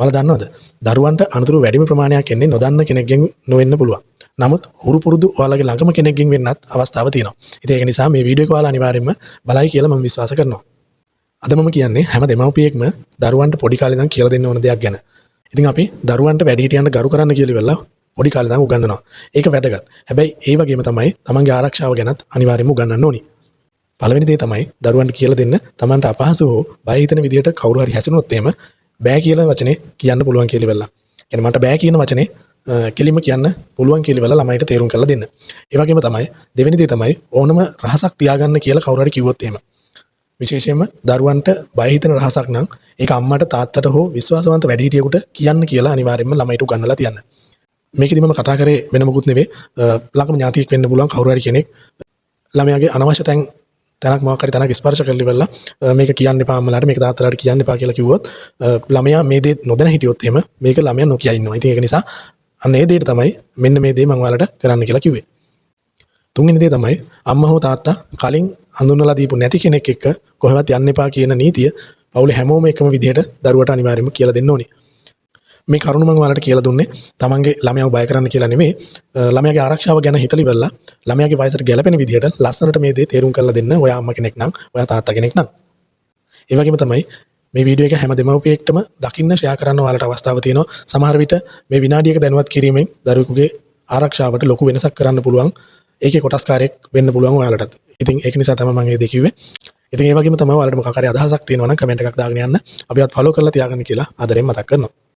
ඔයාලා දන්නවද? දරුවන්ට අනතුරු වැඩිම ප්‍රමාණයක් එන්නේ නොදන්න කෙනෙක්ගෙන් නොවෙන්න පුළුවන්. නමුත් හුරු පුරුදු ඔයාලගේ ළඟම කෙනෙක්ගෙන් වෙන්නත් අවස්ථාව තියෙනවා. ඉතින් ඒක නිසා මේ වීඩියෝ එක ඔයාලා අනිවාර්යයෙන්ම බලයි කියලා මම විශ්වාස කරනවා. අද මම කියන්නේ හැම දෙමව්පියෙක්ම දරුවන්ට පොඩි කාලේ ඉඳන් කියලා දෙන්න ඕන දෙයක් ගැන. ඉතින් අපි දරුවන්ට වැඩිහිටියන්ට ගරු කරන්න කියලා ඉවරලා පොඩි කාලේ ඉඳන් උගන්වනවා. ඒක වැදගත්. හැබැයි ඒ වගේම තමයි තමන්ගේ ආරක්ෂාව ගැනත් අනිවාර්යයෙන්ම උගන්වන්න ඕනි. පළවෙනි දේ තමයි දරුවන්ට කියලා දෙන්න තමන්ට අපහසු හෝ බය හිතෙන විදිහට කවුරු හරි හැසිරුණොත් එහෙම බෑ කියලා වචනේ කියන්න පුළුවන් කියලා ඉවරලා. يعني මට බෑ කියන වචනේ කෙලින්ම කියන්න පුළුවන් කියලා ඉවරලා ළමයිට තේරුම් කරලා දෙන්න. ඒ වගේම තමයි දෙවෙනි දේ තමයි ඕනම රහසක් තියාගන්න කියලා කවුරු හරි කිව්වොත් එහෙම. විශේෂයෙන්ම දරුවන්ට බය හිතෙන රහසක් නම් ඒක අම්මට තාත්තට හෝ විශ්වාසවන්ත වැඩිහිටියෙකුට කියන්න කියලා අනිවාර්යයෙන්ම ළමයිට උගන්වලා තියන්න. මේකෙදි මම කතා කරේ වෙන මොකුත් නෙවෙයි ළඟම ඥාතියෙක් වෙන්න පුළුවන් කවුරු හරි කෙනෙක් ළමයාගේ අනවශ්‍ය තැනක් මොකක් හරි තැනක් ස්පර්ශ කරලා ඉවරලා මේක කියන්න එපා අම්මලාට මේක තාත්තලාට කියන්න එපා කියලා කිව්වොත් ළමයා මේ දේ නොදැන හිටියොත් එහෙම මේක ළමයා නොකිය ඉන්නවා. ඉතින් ඒක නිසා අන්න ඒ දෙයට තමයි මෙන්න මේ දේ මම ඔයාලට කරන්න කියලා කිව්වේ. තුන්වෙනි දේ තමයි අම්මා හෝ තාත්තා කලින් හඳුන්වලා දීපු නැති කෙනෙක් එක්ක කොහෙවත් යන්න එපා කියන නීතිය පවුලේ හැමෝම එකම විදිහට දරුවට අනිවාර්යයෙන්ම කියලා දෙන්න ඕනේ. මේ කරුණ මම ඔයාලට කියලා දුන්නේ තමන්ගේ ළමයාව බය කරන්න කියලා නෙමෙයි ළමයාගේ ආරක්ෂාව ගැන හිතලා ඉවරලා ළමයාගේ වයසට ගැලපෙන විදිහට ලස්සනට මේ දේ තේරුම් කරලා දෙන්න ඔයා අම්මා කෙනෙක් නම් ඔයා තාත්තා කෙනෙක් නම්. ඒ වගේම තමයි මේ වීඩියෝ එක හැම දෙමව්පියෙක්ටම දකින්න ෂෙයා කරන්න ඔයාලට අවස්ථාව තියෙනවා. සමහර විට මේ විනාඩියක දැනුවත් කිරීමෙන් දරුවෙකුගේ ආරක්ෂාවට ලොකු වෙනසක් කරන්න පුළුවන්. ඒකේ කොටස්කාරයෙක් වෙන්න පුළුවන් ඔයාලටත්. ඉතින් ඒක නිසා තමයි මම මේ දේ කිව්වේ. ඉතින් ඒ වගේම තමයි ඔයාලට මොකක් හරි අදහසක් තියෙනවා නම් කමෙන්ට් එකක් දාගෙන යන්න. අපිවත් ෆලෝ කරලා තියාගන්න කියලා ආදරෙන් මතක් කරනවා.